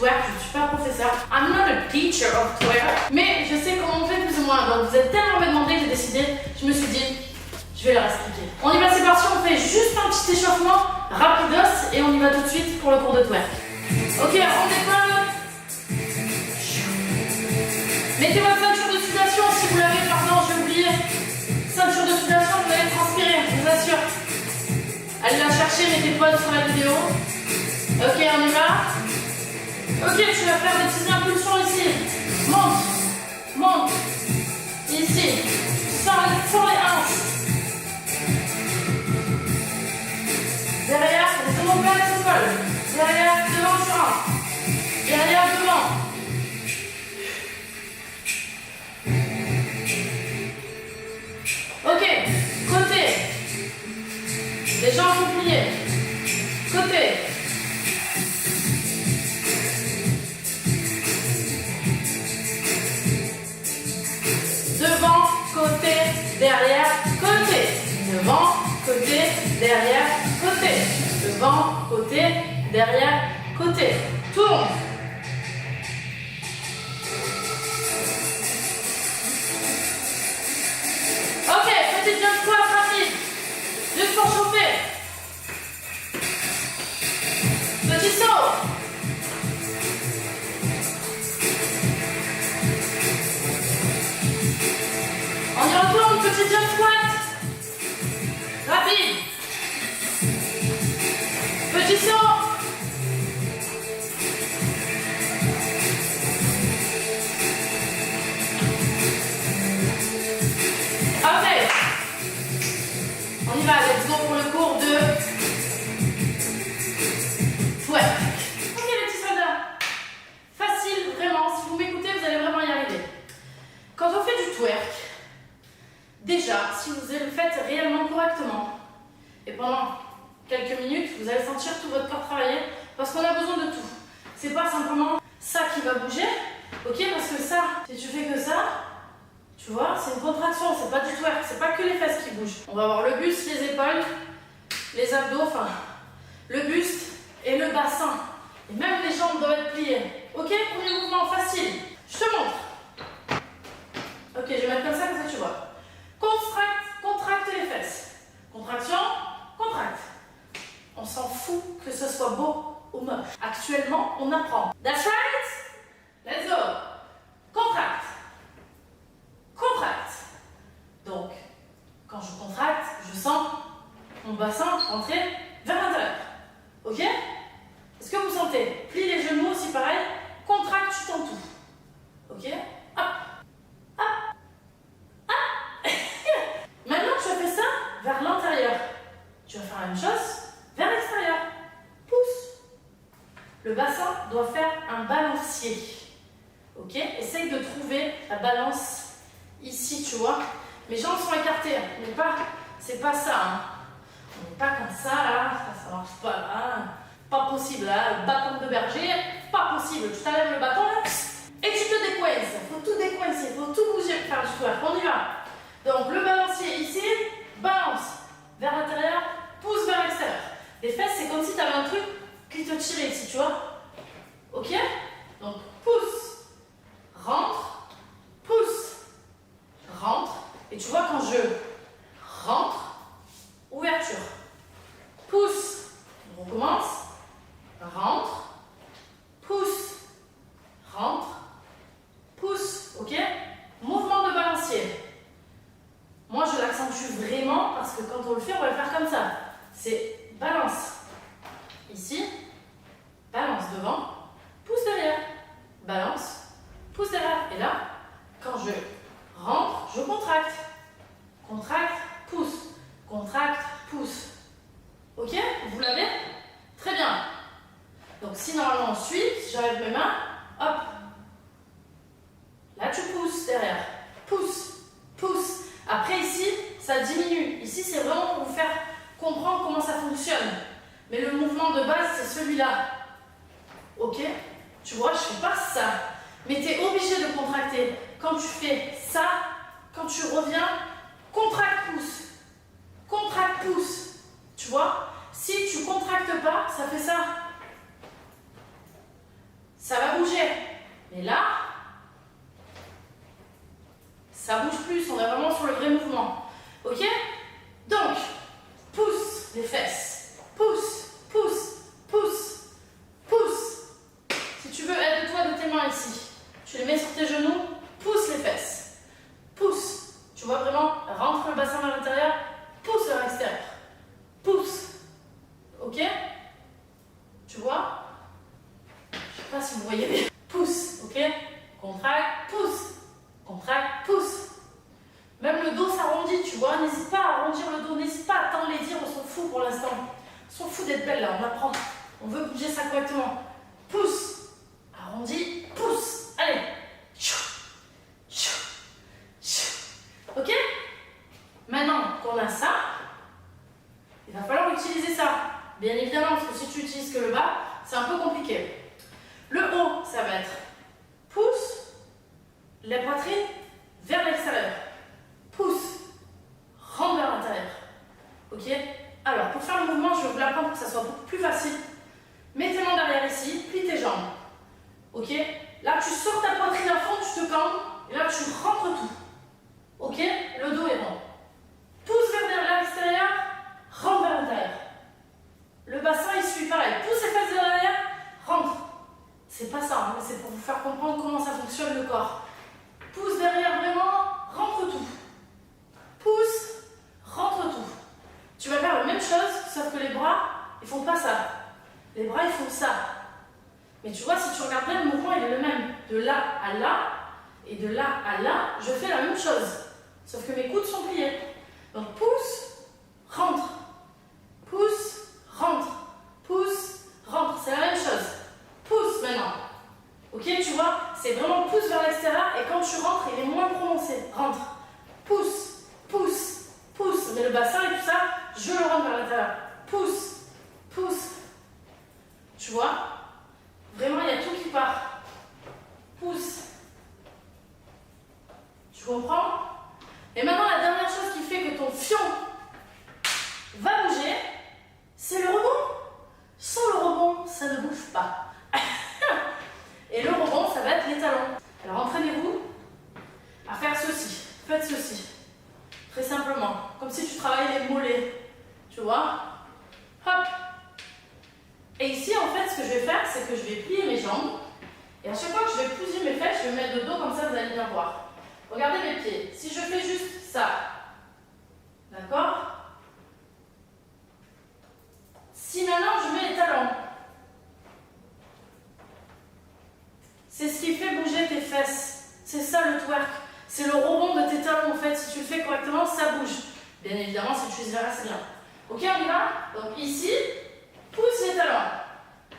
twerk, je ne suis pas professeur. I'm not a teacher of twerk. Mais je sais comment on fait plus ou moins. Donc vous êtes tellement me demandé que j'ai décidé, je me suis dit, je vais leur expliquer. On y va, c'est parti, on fait juste un petit échauffement rapidos et on y va tout de suite pour le cours de twerk. Ok, on décolle. Mettez votre ceinture de sudation si vous l'avez, pardon, j'ai oublié. Ceinture de sudation, vous allez transpirer, je vous assure. Allez la chercher, mettez pause sur la vidéo. Ok, on y va. Ok, tu vas faire des petites impulsions ici. Monte, monte. Ici, sur les hanches. Derrière, les omoplates se collent. Derrière, devant, tu rentres. Derrière, devant. Ok, côté. Les jambes sont pliées. Côté. Devant, côté, derrière, côté. Devant, côté, derrière, côté. Devant, côté, derrière, côté. Tourne. Ok, petit jump squat rapide. Juste pour chauffer. Petit saut. On y retourne, petit jump squat. Rapide. Petit saut. Ok. On y va, let's go pour le cours de twerk. Ok les petits soldats. Facile, vraiment. Si vous m'écoutez, vous allez vraiment y arriver. Quand on fait du twerk, déjà, si vous le faites réellement correctement, et pendant quelques minutes, vous allez sentir tout votre corps travailler, parce qu'on a besoin de tout. C'est pas simplement ça qui va bouger, ok? Parce que ça, si tu fais que ça, tu vois, c'est une contraction, c'est pas du twerk, c'est pas que les fesses qui bougent. On va avoir le buste, les épaules, les abdos, enfin, le buste et le bassin. Et même les jambes doivent être pliées. Ok? Premier mouvement facile. Je te montre. Ok, je vais mettre comme ça tu vois. Contracte les fesses. Contraction, contracte. On s'en fout que ce soit beau ou moche. Actuellement, on apprend. That's right? Let's go. Contracte. Contracte. Donc, quand je contracte, je sens mon bassin rentrer vers l'intérieur. Ok? Est-ce que vous sentez? Plie les genoux aussi pareil. Contracte, tu tends tout. Ok? Hop. Maintenant, tu as fait ça vers l'intérieur. Tu vas faire la même chose vers l'extérieur. Pousse. Le bassin doit faire un balancier. Ok? Essaye de trouver la balance ici, tu vois. Mes jambes sont écartées, mais pas, c'est pas ça. Hein. On n'est pas comme ça, là. Ça marche pas, là. Pas possible, là. Le bâton de berger, pas possible. Tu t'enlèves le bâton, là, et tu te décoinces. Il faut tout décoincer, il faut tout bouger pour faire du twerk. On y va. Donc, le balancier ici, balance vers l'intérieur, pousse vers l'extérieur. Les fesses, c'est comme si tu avais un truc qui te tirait ici, tu vois. Ok? Donc, pousse, rentre, pousse, rentre. Et tu vois, quand je rentre, ouverture, pousse. On recommence. Rentre, pousse, rentre, pousse. Ok? Mouvement de balancier. Moi, je l'accentue vraiment parce que quand on le fait, on va le faire comme ça. C'est balance. Ici, balance devant, pousse derrière. Balance, pousse derrière. Et là, quand je rentre, je contracte. Contracte, pousse. Contracte, pousse. Ok? Vous l'avez? Très bien. Donc, si normalement on suit, si j'enlève mes mains, hop. Là, tu pousses derrière. Pousse, pousse. Après, ici, ça diminue. Ici, c'est vraiment pour vous faire comprendre comment ça fonctionne. Mais le mouvement de base, c'est celui-là. Ok? Tu vois, je ne fais pas ça. Mais tu es obligé de contracter. Quand tu fais ça, quand tu reviens, contracte, pousse. Contracte, pousse. Tu vois? Si tu contractes pas, ça fait ça. ça va bouger. Mais là, ça bouge plus, on est vraiment sur le vrai mouvement. Ok? Donc, pousse les fesses. Pousse, pousse, pousse, pousse. Si tu veux, aide-toi de tes mains ici. Tu les mets sur tes genoux, pousse les fesses. Pousse. Tu vois vraiment, rentre le bassin vers l'intérieur, pousse vers l'extérieur. Pousse. Ok? Tu vois? Je sais pas si vous voyez bien. Pousse, ok? Contracte, pousse. Contracte, pousse. Même le dos s'arrondit, tu vois? N'hésite pas à arrondir le dos, n'hésite pas à tendre les dires, on s'en fout pour l'instant. On s'en fout d'être belle là, on apprend. On veut bouger ça correctement. Pousse. Arrondi, pousse. Allez. Ok? Maintenant qu'on a ça, il va falloir utiliser ça. Bien évidemment, parce que si tu utilises que le bas, c'est un peu compliqué. Le haut, ça va être pousse la poitrine vers l'extérieur. Pousse, rentre vers l'intérieur. Ok? Alors, pour faire le mouvement, je vais vous l'apprendre pour que ça soit beaucoup plus facile. Mets tes mains derrière ici, plie tes jambes. Ok? Là, tu sors ta poitrine à fond, tu te cambles, et là, tu rentres tout. Ok? Le dos est rond. Pousse vers l'extérieur, rentre vers l'intérieur. Le bassin, il suit pareil. Pousse les fesses vers l'arrière, rentre. C'est pas ça, hein, c'est pour vous faire comprendre comment ça fonctionne le corps. Pousse derrière vraiment, rentre tout. Pousse, rentre tout. Tu vas faire la même chose, sauf que les bras, ils font pas ça. Les bras, ils font ça. Mais tu vois, si tu regardes bien, le mouvement, il est le même. De là à là, et de là à là, je fais la même chose. Sauf que mes coudes sont pliés. Donc pousse, rentre. Pousse, rentre. Pousse, rentre. C'est la même chose. Pousse maintenant. Ok, tu vois, c'est vraiment pousse vers l'extérieur et quand tu rentres, il est moins prononcé. Rentre. Pousse, pousse, pousse. Mais le bassin et tout ça, je le rentre vers l'intérieur. Pousse, pousse. Tu vois, vraiment, il y a tout qui part. Pousse. Tu comprends? Et maintenant, la dernière chose qui fait que ton fion va bouger, c'est le rebond. Sans le rebond, ça ne bouge pas. Et le rebond, ça va être les talons. Alors entraînez-vous à faire ceci. Faites ceci. Très simplement. Comme si tu travaillais les mollets. Tu vois? Hop. Et ici, en fait, ce que je vais faire, c'est que je vais plier mes jambes. Et à chaque fois que je vais pousser mes fesses, je vais mettre le dos comme ça, vous allez bien voir. Regardez mes pieds. Si je fais juste ça, d'accord? Si maintenant je mets les talons, c'est ce qui fait bouger tes fesses. C'est ça le twerk. C'est le rebond de tes talons en fait. Si tu le fais correctement, ça bouge. Bien évidemment, si tu utilises c'est bien. Ok, on y va? Donc ici, pousse les talons.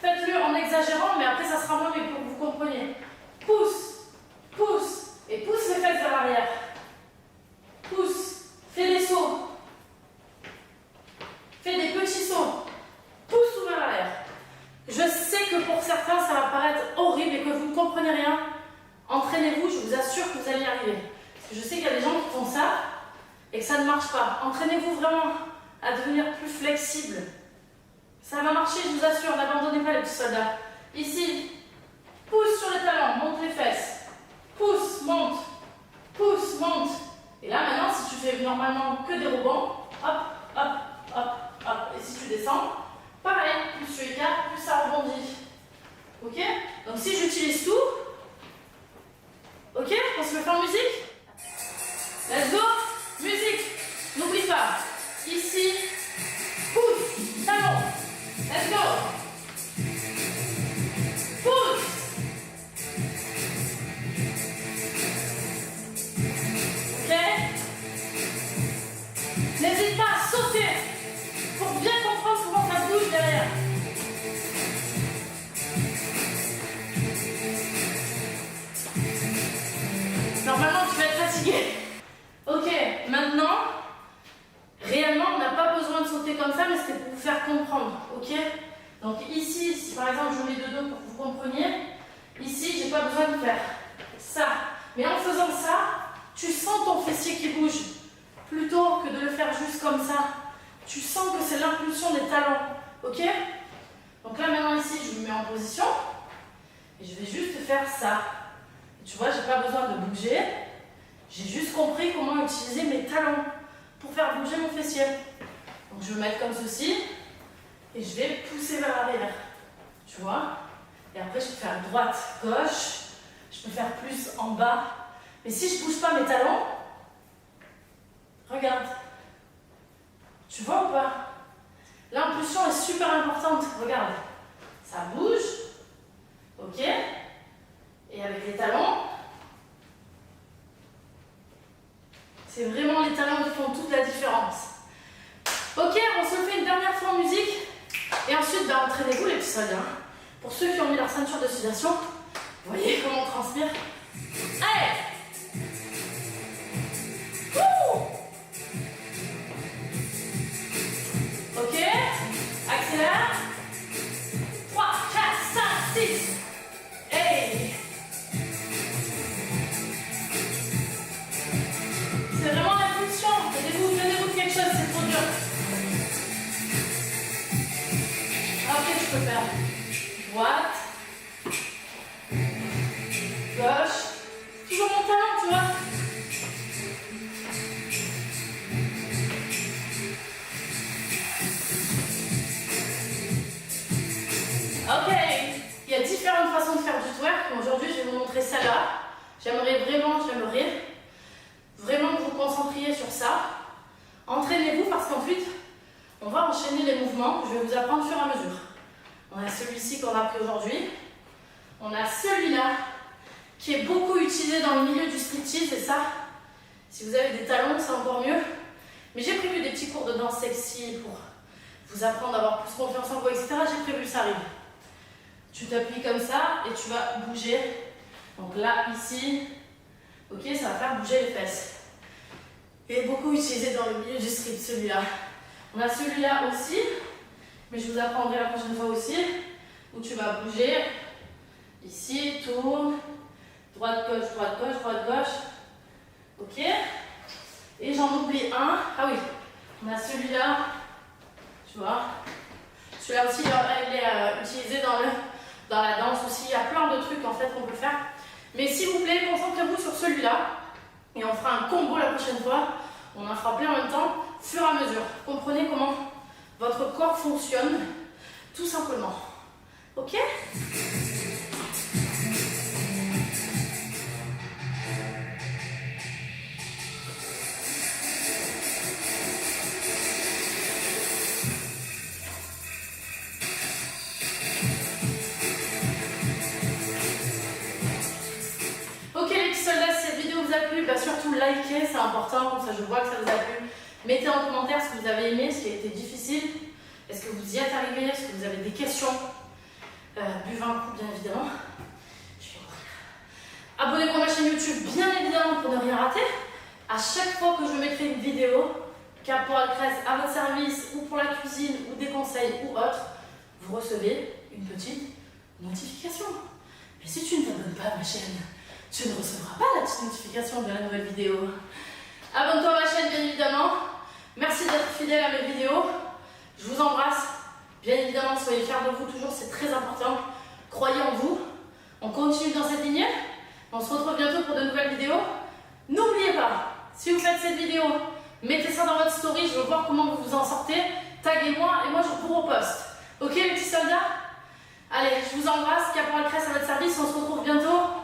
Faites-le en exagérant, mais après ça sera moins mais pour que vous compreniez. Pousse, pousse, et pousse les fesses vers l'arrière. Pousse, fais des sauts. Fais des petits sauts. Pousse tout vers l'arrière. Je sais que pour certains, ça va paraître horrible et que vous ne comprenez rien. Entraînez-vous, je vous assure que vous allez y arriver. Parce que je sais qu'il y a des gens qui font ça et que ça ne marche pas. Entraînez-vous vraiment à devenir plus flexible. Ça va marcher, je vous assure, n'abandonnez pas les petits soldats. Ici, pousse sur les talons, monte les fesses. Pousse, monte. Pousse, monte. Et là, maintenant, si tu fais normalement que des rebonds, hop, hop, hop, hop. Et si tu descends, pareil, plus tu écartes, plus ça rebondit. Ok? Donc si j'utilise tout, ok? On se le fait en musique? Let's go! Musique! N'oublie pas, ici, pousse, talon. Let's go! Pousse! Ok? N'hésite pas à sauter pour bien comprendre comment ça bouge derrière. Normalement, tu vas être fatigué. Ok, maintenant, réellement, on n'a pas besoin de sauter comme ça, mais c'était pour vous faire comprendre. Ok? Donc ici, si par exemple je mets de dos pour que vous compreniez, ici, j'ai pas besoin de faire ça. Mais en faisant ça, tu sens ton fessier qui bouge. Plutôt que de le faire juste comme ça. Tu sens que c'est l'impulsion des talons. Ok? Donc là, maintenant, ici, je me mets en position. Et je vais juste faire ça. Et tu vois, j'ai pas besoin de bouger. J'ai juste compris comment utiliser mes talons pour faire bouger mon fessier. Donc je vais me mettre comme ceci et je vais pousser vers l'arrière. Tu vois? Et après je peux faire droite, gauche. Je peux faire plus en bas. Mais si je bouge pas mes talons, regarde. Tu vois ou pas? L'impulsion est super importante. Regarde. Ça bouge. Ok? Et avec les talons, c'est vraiment les talons qui font toute la différence. Ok, on se fait une dernière fois en musique. Et ensuite, bah, entraînez-vous les petits soldats. Pour ceux qui ont mis leur ceinture de sudation, vous voyez comment on transpire. Allez! Wouh! Ok, accélère. 3, 4, 5, 6. Hey! C'est vraiment l'impulsion. Donnez-vous quelque chose, c'est trop dur. Ok, je peux faire droite, gauche. Toujours mon talent, tu vois. Ok, il y a différentes façons de faire du twerk. Aujourd'hui, je vais vous montrer celle-là. J'aimerais vraiment que vous concentriez sur ça. Entraînez-vous parce qu'ensuite, on va enchaîner les mouvements. Je vais vous apprendre au fur et à mesure. On a celui-ci qu'on a pris aujourd'hui. On a celui-là qui est beaucoup utilisé dans le milieu du striptease. Et ça, si vous avez des talons, c'est encore mieux. Mais j'ai prévu des petits cours de danse sexy pour vous apprendre à avoir plus confiance en vous, etc. J'ai prévu, ça arrive. Tu t'appuies comme ça et tu vas bouger. Donc là, ici, ok, ça va faire bouger les fesses. Il est beaucoup utilisé dans le milieu du strip, celui-là. On a celui-là aussi, mais je vous apprendrai la prochaine fois aussi, où tu vas bouger. Ici, tourne, droite, gauche, droite, gauche, droite, gauche. Ok. Et j'en oublie un. Ah oui, on a celui-là, tu vois. Celui-là aussi, il est utilisé dans la danse aussi. Il y a plein de trucs en fait qu'on peut faire. Mais s'il vous plaît, concentrez-vous sur celui-là. Et on fera un combo la prochaine fois. On en fera plein en même temps, fur et à mesure. Comprenez comment votre corps fonctionne, tout simplement. Ok? Bah surtout likez, c'est important, comme ça je vois que ça vous a plu. Mettez en commentaire ce que vous avez aimé, ce qui a été difficile. Est-ce que vous y êtes arrivé? Est-ce que vous avez des questions? Buvez un coup, bien évidemment. Je vais mourir. Abonnez-vous à ma chaîne YouTube, bien évidemment, pour ne rien rater. À chaque fois que je mettrai une vidéo, Caporal Crest à votre service, ou pour la cuisine, ou des conseils, ou autre, vous recevez une petite notification. Mais si tu ne t'abonnes pas à ma chaîne, tu ne recevras pas la petite notification de la nouvelle vidéo. Abonne-toi à ma chaîne, bien évidemment. Merci d'être fidèle à mes vidéos. Je vous embrasse. Bien évidemment, soyez fiers de vous toujours, c'est très important. Croyez en vous. On continue dans cette lignée. On se retrouve bientôt pour de nouvelles vidéos. N'oubliez pas, si vous faites cette vidéo, mettez ça dans votre story. Je veux voir comment vous vous en sortez. Taguez-moi et moi je vous reposte. Ok, les petits soldats? Allez, je vous embrasse. Caporal Crest à votre service. On se retrouve bientôt.